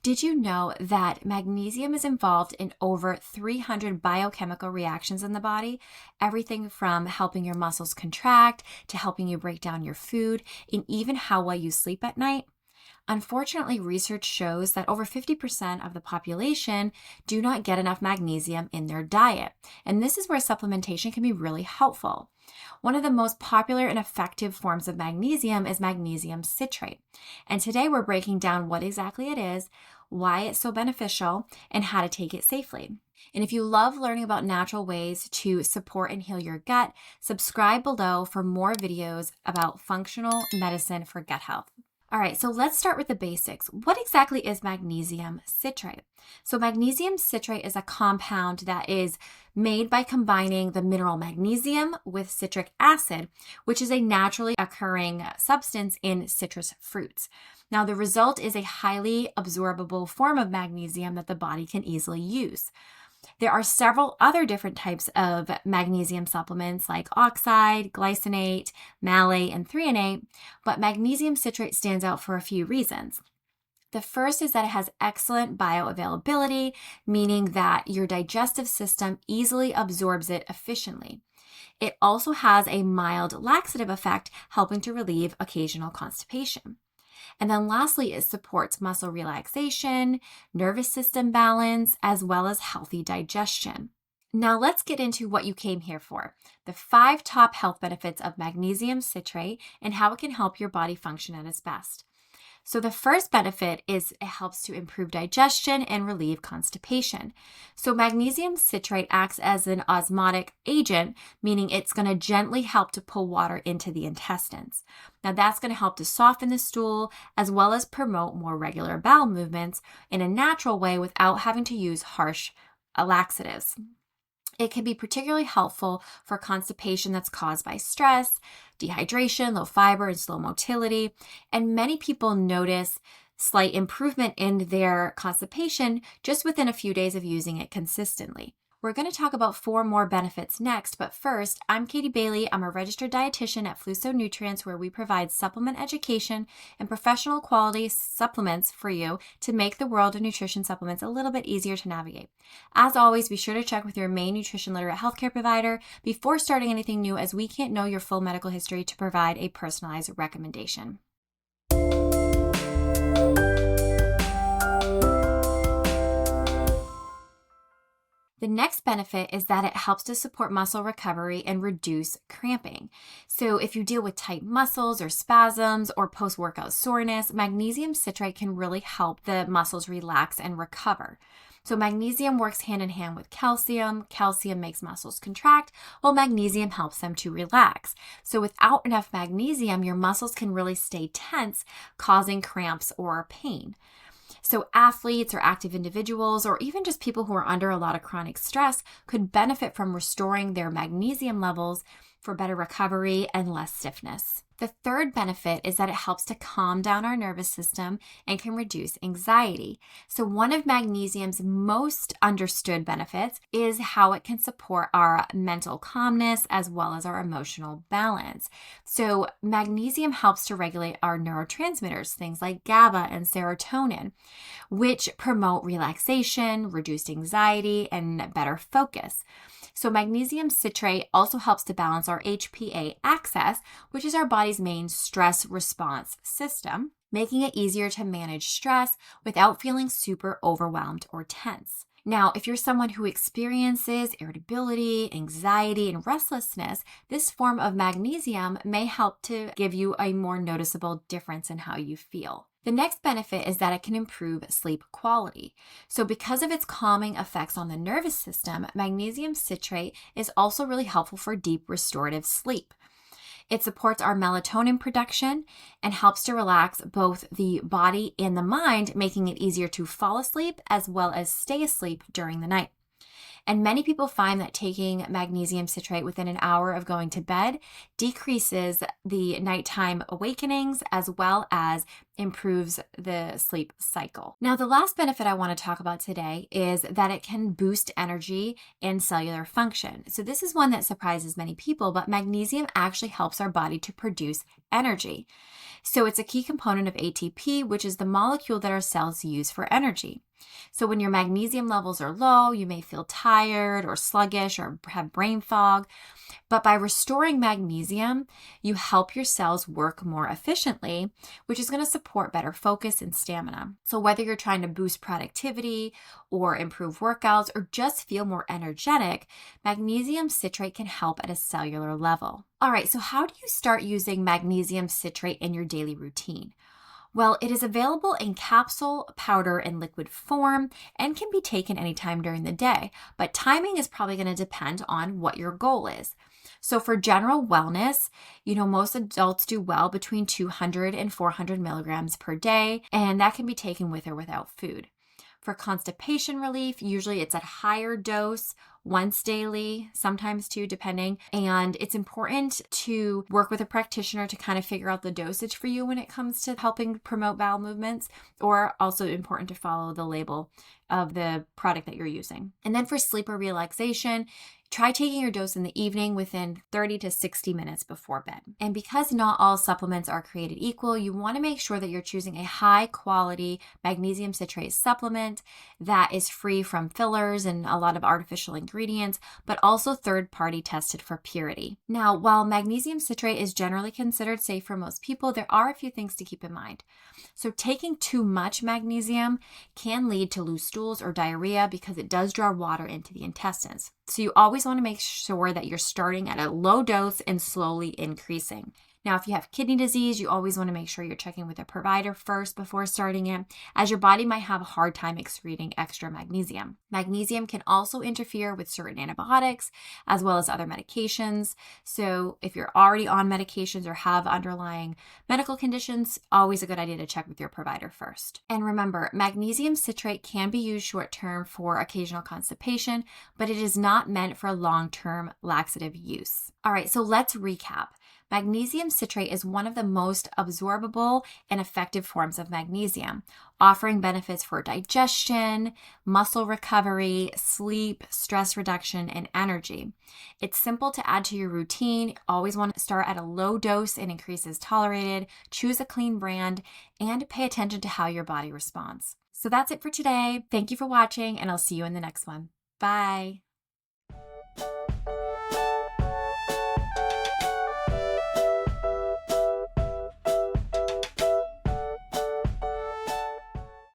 Did you know that magnesium is involved in over 300 biochemical reactions in the body? Everything from helping your muscles contract to helping you break down your food and even how well you sleep at night. Unfortunately, research shows that over 50% of the population do not get enough magnesium in their diet, and this is where supplementation can be really helpful. One of the most popular and effective forms of magnesium is magnesium citrate, and today we're breaking down what exactly it is, why it's so beneficial, and how to take it safely. And if you love learning about natural ways to support and heal your gut, subscribe below for more videos about functional medicine for gut health. All right, so let's start with the basics. What exactly is magnesium citrate? So magnesium citrate is a compound that is made by combining the mineral magnesium with citric acid, which is a naturally occurring substance in citrus fruits. Now, the result is a highly absorbable form of magnesium that the body can easily use. There are several other different types of magnesium supplements like oxide, glycinate, malate, and threonate, but magnesium citrate stands out for a few reasons. The first is that it has excellent bioavailability, meaning that your digestive system easily absorbs it efficiently. It also has a mild laxative effect, helping to relieve occasional constipation. And then lastly, it supports muscle relaxation, nervous system balance, as well as healthy digestion. Now let's get into what you came here for, the 5 top health benefits of magnesium citrate and how it can help your body function at its best. So the first benefit is it helps to improve digestion and relieve constipation. So magnesium citrate acts as an osmotic agent, meaning it's going to gently help to pull water into the intestines. Now that's going to help to soften the stool as well as promote more regular bowel movements in a natural way without having to use harsh laxatives. It can be particularly helpful for constipation that's caused by stress, dehydration, low fiber, and slow motility. And many people notice slight improvement in their constipation just within a few days of using it consistently. We're going to talk about 4 more benefits next, but first, I'm Katie Bailey. I'm a registered dietitian at Fluso Nutrients, where we provide supplement education and professional quality supplements for you to make the world of nutrition supplements a little bit easier to navigate. As always, be sure to check with your main nutrition literate healthcare provider before starting anything new, as we can't know your full medical history to provide a personalized recommendation. The next benefit is that it helps to support muscle recovery and reduce cramping. So if you deal with tight muscles or spasms or post-workout soreness, magnesium citrate can really help the muscles relax and recover. So magnesium works hand in hand with calcium. Calcium makes muscles contract, while magnesium helps them to relax. So without enough magnesium, your muscles can really stay tense, causing cramps or pain. So athletes or active individuals, or even just people who are under a lot of chronic stress, could benefit from restoring their magnesium levels for better recovery and less stiffness. The third benefit is that it helps to calm down our nervous system and can reduce anxiety. So one of magnesium's most understood benefits is how it can support our mental calmness as well as our emotional balance. So magnesium helps to regulate our neurotransmitters, things like GABA and serotonin, which promote relaxation, reduced anxiety, and better focus. So magnesium citrate also helps to balance our HPA axis, which is our body's main stress response system, making it easier to manage stress without feeling super overwhelmed or tense. Now, if you're someone who experiences irritability, anxiety, and restlessness, this form of magnesium may help to give you a more noticeable difference in how you feel. The next benefit is that it can improve sleep quality. So because of its calming effects on the nervous system, magnesium citrate is also really helpful for deep restorative sleep. It supports our melatonin production and helps to relax both the body and the mind, making it easier to fall asleep as well as stay asleep during the night. And many people find that taking magnesium citrate within an hour of going to bed decreases the nighttime awakenings as well as improves the sleep cycle. Now, the last benefit I want to talk about today is that it can boost energy and cellular function. So this is one that surprises many people, but magnesium actually helps our body to produce energy. So it's a key component of ATP, which is the molecule that our cells use for energy. So when your magnesium levels are low, you may feel tired or sluggish or have brain fog. But by restoring magnesium, you help your cells work more efficiently, which is going to support better focus and stamina. So whether you're trying to boost productivity or improve workouts or just feel more energetic, magnesium citrate can help at a cellular level. All right, so how do you start using magnesium citrate in your daily routine? Well, it is available in capsule, powder, and liquid form and can be taken anytime during the day, but timing is probably going to depend on what your goal is. So for general wellness, most adults do well between 200 and 400 milligrams per day, and that can be taken with or without food. For constipation relief, usually it's at higher dose, once daily, sometimes two, depending. And it's important to work with a practitioner to kind of figure out the dosage for you when it comes to helping promote bowel movements, or also important to follow the label of the product that you're using. And then for sleep or relaxation, try taking your dose in the evening within 30 to 60 minutes before bed. And because not all supplements are created equal, you want to make sure that you're choosing a high quality magnesium citrate supplement that is free from fillers and a lot of artificial ingredients, but also third-party tested for purity. Now, while magnesium citrate is generally considered safe for most people, there are a few things to keep in mind. So taking too much magnesium can lead to loose stools or diarrhea because it does draw water into the intestines. So you always want to make sure that you're starting at a low dose and slowly increasing. Now, if you have kidney disease, you always want to make sure you're checking with a provider first before starting it, as your body might have a hard time excreting extra magnesium. Magnesium can also interfere with certain antibiotics as well as other medications. So if you're already on medications or have underlying medical conditions, always a good idea to check with your provider first. And remember, magnesium citrate can be used short-term for occasional constipation, but it is not meant for long-term laxative use. All right, so let's recap. Magnesium citrate is one of the most absorbable and effective forms of magnesium, offering benefits for digestion, muscle recovery, sleep, stress reduction, and energy. It's simple to add to your routine. Always want to start at a low dose and increase as tolerated. Choose a clean brand and pay attention to how your body responds. So that's it for today. Thank you for watching, and I'll see you in the next one. Bye.